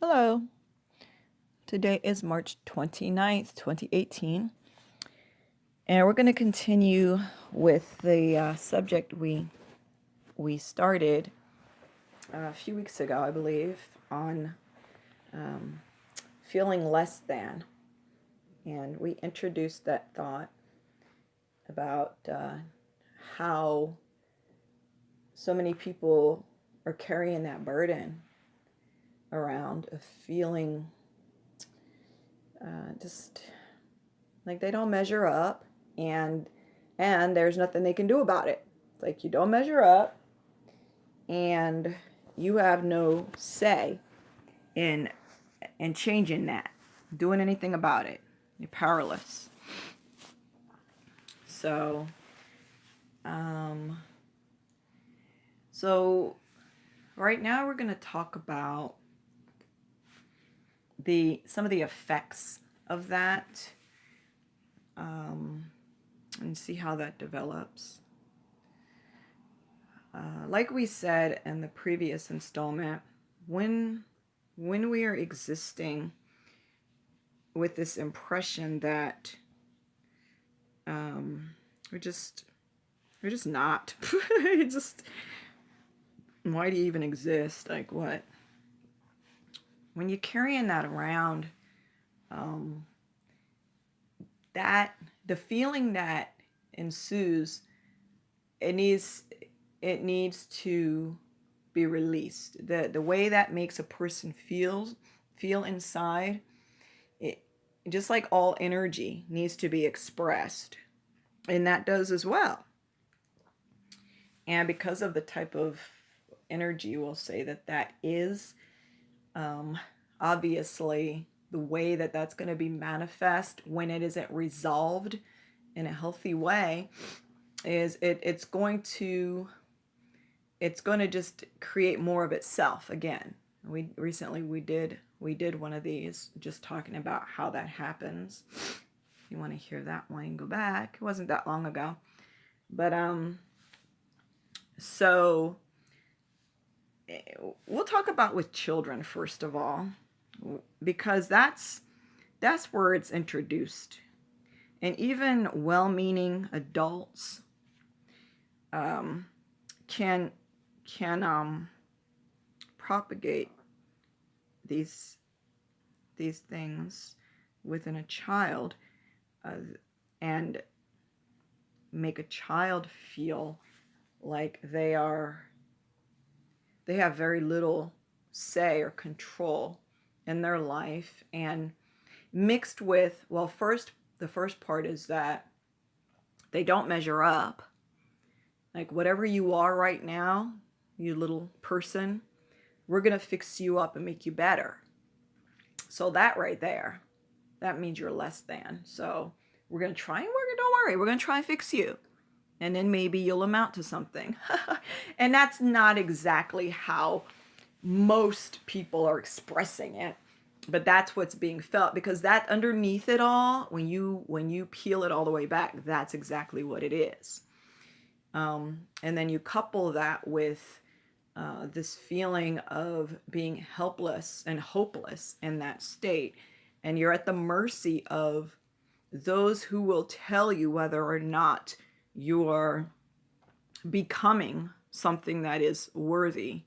Hello. Today is March 29th, 2018, and we're going to continue with the subject we started a few weeks ago, I believe, on feeling less than. And we introduced that thought about how so many people are carrying that burden around of feeling just like they don't measure up, and there's nothing they can do about it. It's like you don't measure up and you have no say in changing that, doing anything about it. You're powerless. So so right now we're going to talk about some of the effects of that, and see how that develops. Like we said in the previous installment, when we are existing with this impression that we're just not, just, why do you even exist? Like, what? When you're carrying that around, that the feeling that ensues, it needs to be released. The way that makes a person feel inside, it just like all energy needs to be expressed, and that does as well. And because of the type of energy, we'll say that is, obviously the way that's going to be manifest when it isn't resolved in a healthy way is it's going to just create more of itself again. We did one of these just talking about how that happens. If you want to hear that one, go back. It wasn't that long ago. But so we'll talk about with children first of all, because that's where it's introduced. And even well-meaning adults can propagate these things within a child, and make a child feel like they have very little say or control in their life. And mixed with, well, the first part is that they don't measure up. Like, whatever you are right now, you little person, we're going to fix you up and make you better. So that right there, that means you're less than. So we're going to try and don't worry, we're going to try and fix you. And then maybe you'll amount to something. And that's not exactly how most people are expressing it, but that's what's being felt, because that underneath it all, when you peel it all the way back, that's exactly what it is. And then you couple that with this feeling of being helpless and hopeless in that state, and you're at the mercy of those who will tell you whether or not you are becoming something that is worthy,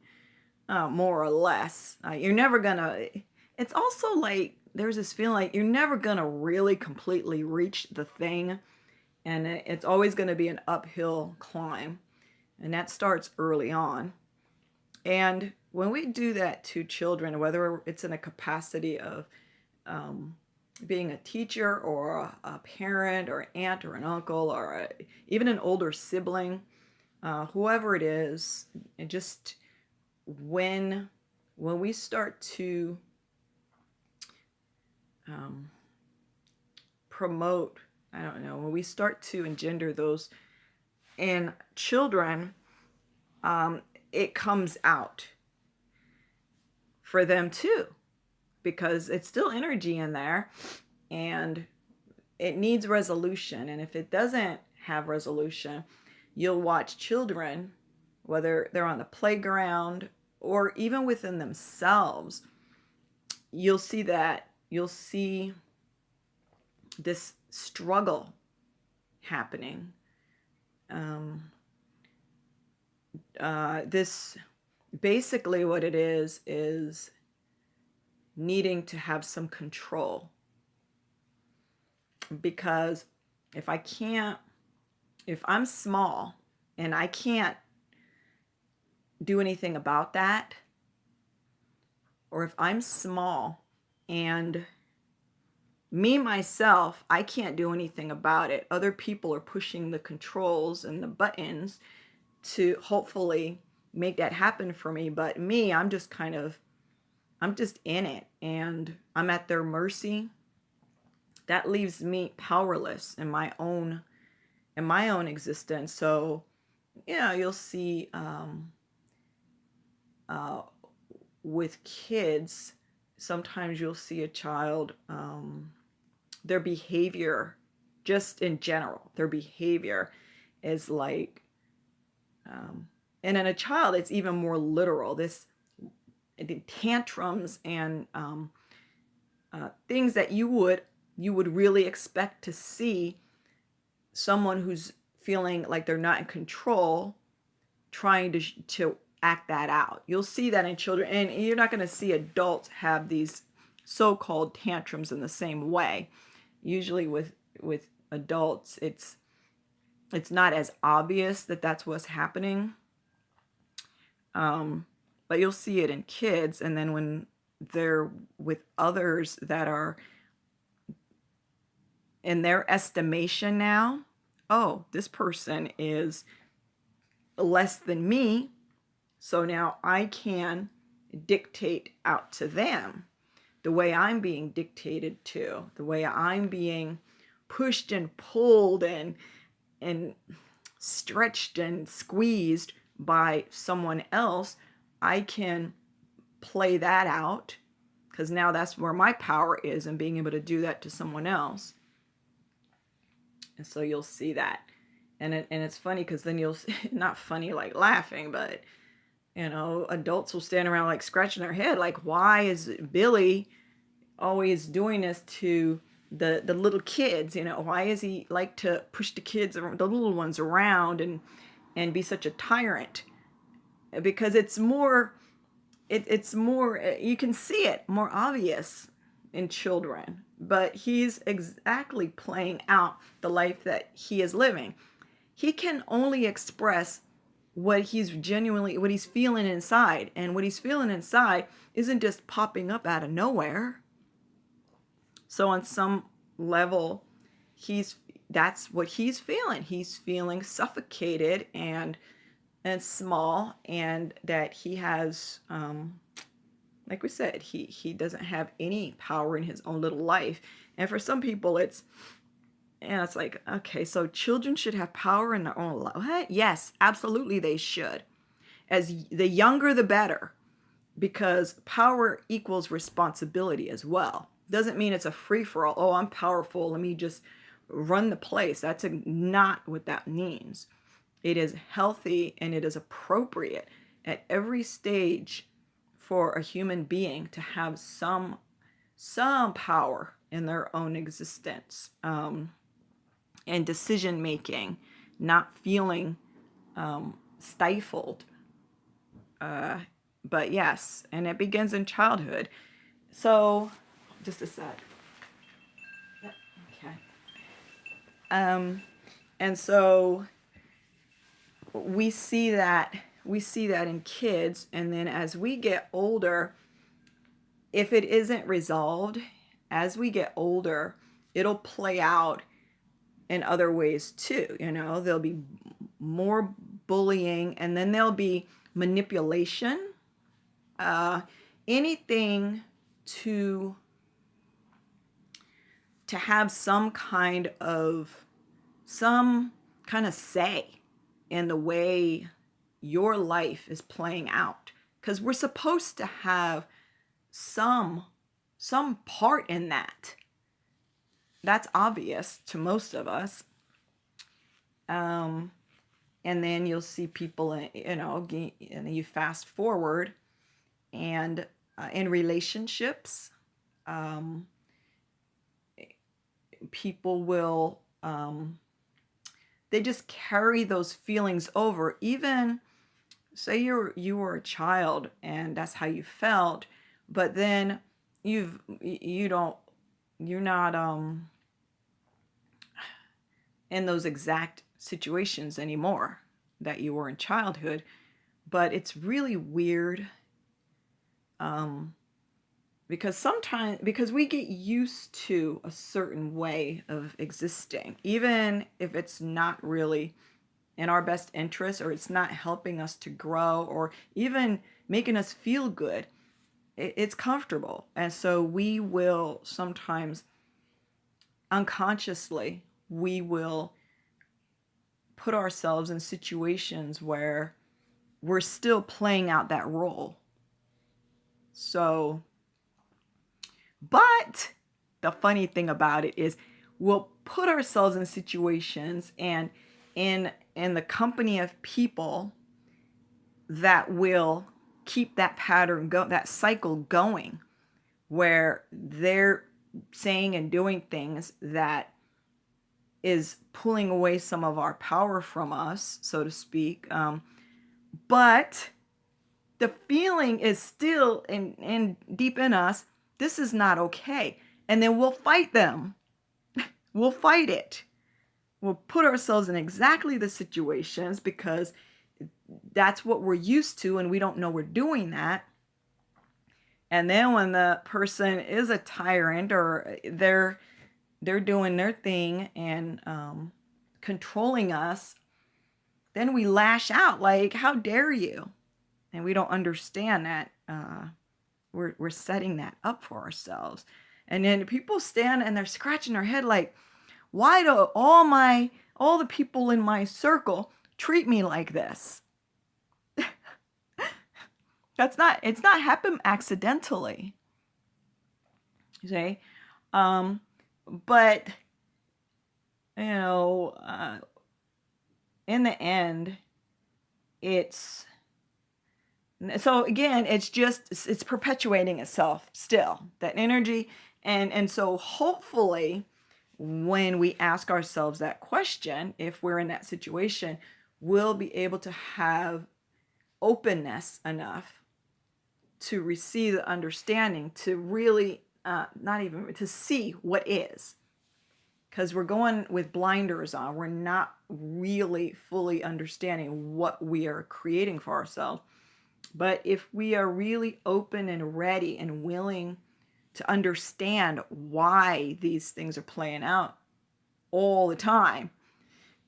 more or less. You're never gonna, it's also like there's this feeling like you're never gonna really completely reach the thing, and it's always gonna be an uphill climb, and that starts early on. And when we do that to children, whether it's in a capacity of being a teacher or a parent or an aunt or an uncle or even an older sibling, whoever it is, and just when we start to promote, I don't know, when we start to engender those in children, it comes out for them too, because it's still energy in there and it needs resolution. And if it doesn't have resolution, you'll watch children, whether they're on the playground or even within themselves, you'll see that. You'll see this struggle happening. Um, this basically what it is needing to have some control, because if I can't, if I'm small and I can't do anything about that, or if I'm small and me myself, I can't do anything about it, other people are pushing the controls and the buttons to hopefully make that happen for me. But me, I'm just kind of, I'm just in it and I'm at their mercy. That leaves me powerless in my own existence. So yeah, you'll see uh, with kids, sometimes you'll see a child, their behavior, just in general, their behavior is like, and in a child, it's even more literal. This the tantrums and things that you would really expect to see someone who's feeling like they're not in control trying to act that out. You'll see that in children, and you're not going to see adults have these so-called tantrums in the same way. Usually with adults, it's not as obvious that that's what's happening. But you'll see it in kids, and then when they're with others that are in their estimation now, oh, this person is less than me, so now I can dictate out to them the way I'm being dictated to, the way I'm being pushed and pulled and stretched and squeezed by someone else. I can play that out because now that's where my power is, and being able to do that to someone else. And so you'll see that. And it's funny because then you'll not funny like laughing, but you know, adults will stand around like scratching their head like, why is Billy always doing this to the little kids? You know, why is he like to push the kids, the little ones around and be such a tyrant? Because it's more, it's more, you can see it more obvious in children, but he's exactly playing out the life that he is living. He can only express what he's genuinely, what he's feeling inside, and what he's feeling inside isn't just popping up out of nowhere. So on some level, that's what he's feeling. He's feeling suffocated and small, and that he has, like we said, he doesn't have any power in his own little life. And for some people, it's like, okay, so children should have power in their own life. What? Yes, absolutely, they should. As the younger, the better, because power equals responsibility as well. Doesn't mean it's a free for all. Oh, I'm powerful, let me just run the place. That's not what that means. It is healthy and it is appropriate at every stage for a human being to have some power in their own existence, and decision making, not feeling stifled. But yes, and it begins in childhood. So, just a sec. Yep. Okay. And so we see that in kids, and then as we get older, if it isn't resolved, as we get older, it'll play out in other ways too. You know, there'll be more bullying, and then there'll be manipulation, anything to have some kind of say in the way your life is playing out, because we're supposed to have some part in that. That's obvious to most of us. And then you'll see people, you know, and you fast forward, and in relationships, Um, People will, they just carry those feelings over. Even say you were a child and that's how you felt, but then you don't, you're not in those exact situations anymore that you were in childhood. But it's really weird, um, because we get used to a certain way of existing, even if it's not really in our best interest, or it's not helping us to grow, or even making us feel good. It's comfortable, and so we will sometimes unconsciously, we will put ourselves in situations where we're still playing out that role. So, but the funny thing about it is we'll put ourselves in situations and in the company of people that will keep that pattern go, that cycle going, where they're saying and doing things that is pulling away some of our power from us, so to speak. But the feeling is still in deep in us, this is not okay. And then we'll fight them. We'll fight it. We'll put ourselves in exactly the situations because that's what we're used to, and we don't know we're doing that. And then when the person is a tyrant, or they're doing their thing and controlling us, then we lash out like, how dare you? And we don't understand that we're setting that up for ourselves. And then people stand and they're scratching their head like, why do all the people in my circle treat me like this? It's not happened accidentally. You see? But you know, in the end, it's so again, it's perpetuating itself still, that energy. And so hopefully when we ask ourselves that question, if we're in that situation, we'll be able to have openness enough to receive the understanding, to really not even to see what is, because we're going with blinders on. We're not really fully understanding what we are creating for ourselves. But if we are really open and ready and willing to understand why these things are playing out all the time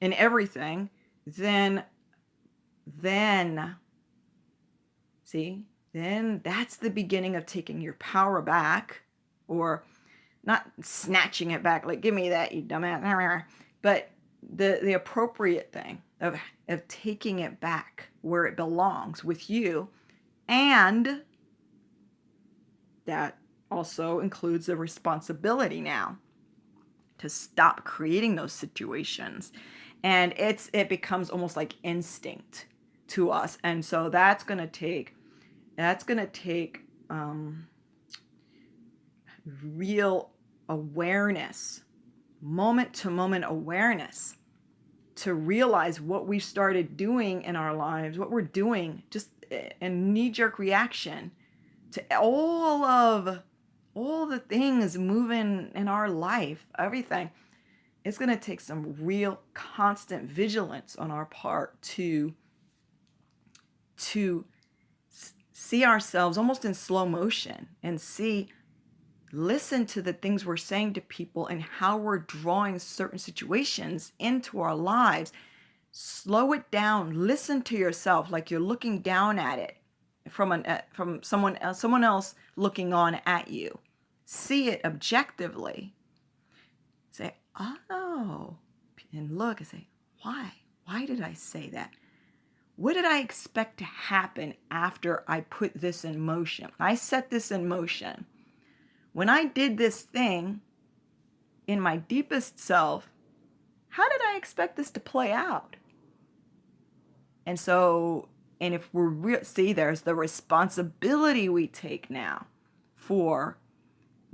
in everything, then see, then that's the beginning of taking your power back, or not snatching it back like, give me that, you dumbass, but the appropriate thing of taking it back where it belongs with you. And that also includes the responsibility now to stop creating those situations. And it becomes almost like instinct to us. And so that's going to take real awareness, moment to moment awareness, to realize what we started doing in our lives, what we're doing just a knee-jerk reaction to all the things moving in our life, everything. It's going to take some real constant vigilance on our part to see ourselves almost in slow motion, and listen to the things we're saying to people and how we're drawing certain situations into our lives. Slow it down. Listen to yourself like you're looking down at it from someone else looking on at you. See it objectively. Say, oh, and look and say, why? Why did I say that? What did I expect to happen after I put this in motion? I set this in motion. When I did this thing in my deepest self, how did I expect this to play out? And so, and if we're see, there's the responsibility we take now for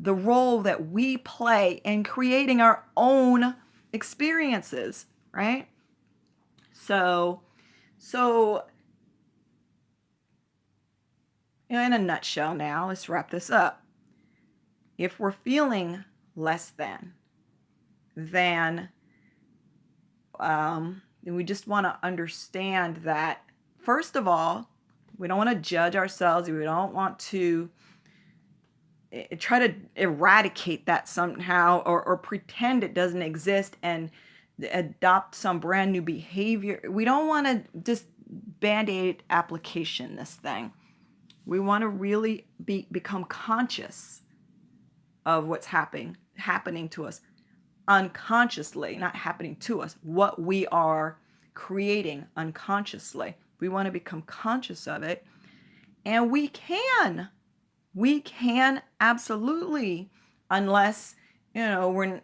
the role that we play in creating our own experiences, right? So in a nutshell now, let's wrap this up. If we're feeling less than, then we just want to understand that, first of all, we don't want to judge ourselves. We don't want to try to eradicate that somehow, or pretend it doesn't exist and adopt some brand new behavior. We don't want to just band-aid application this thing. We want to really become conscious of what's happening to us unconsciously, not happening to us, what we are creating unconsciously. We want to become conscious of it, and we can absolutely, unless, we're,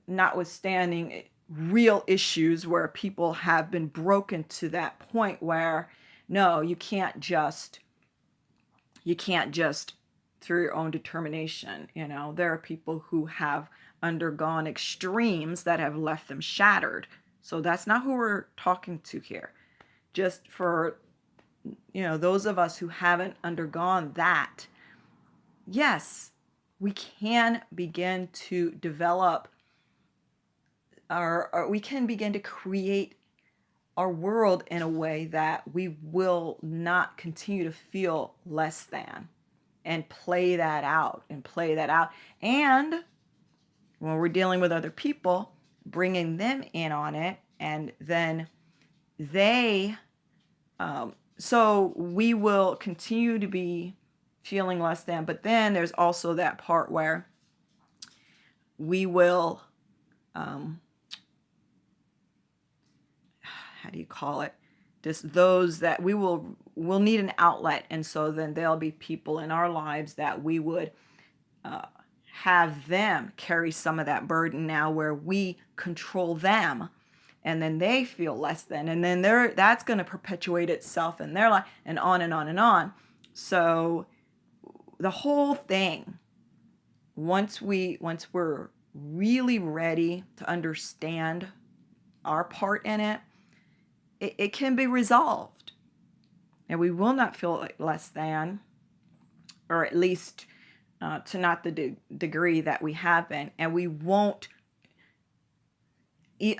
notwithstanding real issues where people have been broken to that point where, no, you can't just through your own determination. There are people who have undergone extremes that have left them shattered. So that's not who we're talking to here. Just for, those of us who haven't undergone that, yes, we can begin to develop or we can begin to create our world in a way that we will not continue to feel less than, and play that out. And when we're dealing with other people, bringing them in on it, and then so we will continue to be feeling less than. But then there's also that part where we will, how do you call it? Just those that we'll need an outlet. And so then there'll be people in our lives that we would have them carry some of that burden now, where we control them, and then they feel less than, and then that's going to perpetuate itself in their life, and on and on and on. So the whole thing, once we're really ready to understand our part in it, it can be resolved, and we will not feel less than, or at least to not the degree that we have been, and we won't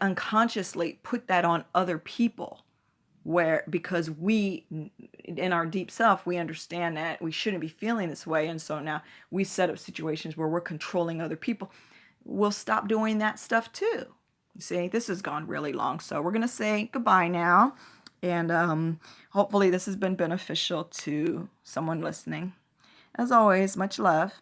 unconsciously put that on other people, because we, in our deep self, we understand that we shouldn't be feeling this way, and so now we set up situations where we're controlling other people. We'll stop doing that stuff too. You see, this has gone really long, so we're going to say goodbye now, and hopefully this has been beneficial to someone listening. As always, much love.